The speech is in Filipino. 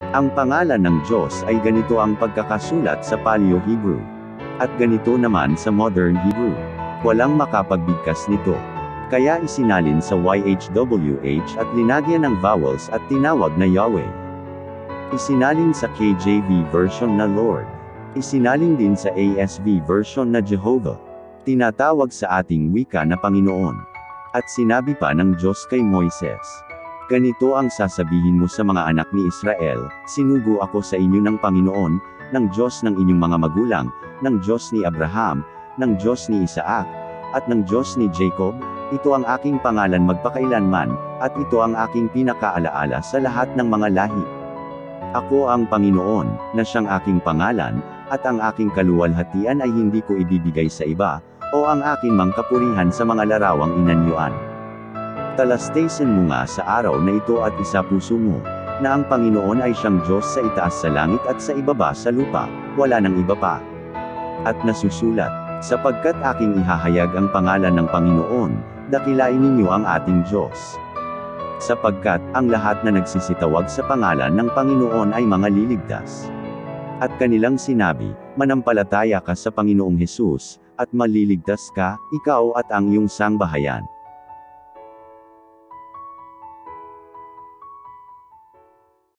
Ang pangalan ng Diyos ay ganito ang pagkakasulat sa Paleo-Hebrew. At ganito naman sa Modern Hebrew. Walang makapagbigkas nito. Kaya isinalin sa YHWH at linagyan ng vowels at tinawag na Yahweh. Isinalin sa KJV version na Lord. Isinalin din sa ASV version na Jehovah. Tinatawag sa ating wika na Panginoon. At sinabi pa ng Diyos kay Moises, ganito ang sasabihin mo sa mga anak ni Israel, sinugo ako sa inyo ng Panginoon, ng Diyos ng inyong mga magulang, ng Diyos ni Abraham, ng Diyos ni Isaac, at ng Diyos ni Jacob. Ito ang aking pangalan magpakailanman, at ito ang aking pinakaalaala sa lahat ng mga lahi. Ako ang Panginoon, na siyang aking pangalan, at ang aking kaluwalhatian ay hindi ko ibibigay sa iba, o ang aking mangkapurihan sa mga larawang inanyuan. Talastasin mo nga sa araw na ito at isapuso mo, na ang Panginoon ay siyang Diyos sa itaas sa langit at sa ibaba sa lupa, wala nang iba pa. At nasusulat, sapagkat aking ihahayag ang pangalan ng Panginoon, dakilain ninyo ang ating Diyos. Sapagkat, ang lahat na nagsisitawag sa pangalan ng Panginoon ay mga liligtas. At kanilang sinabi, manampalataya ka sa Panginoong Hesus, at maliligtas ka, ikaw at ang iyong sangbahayan.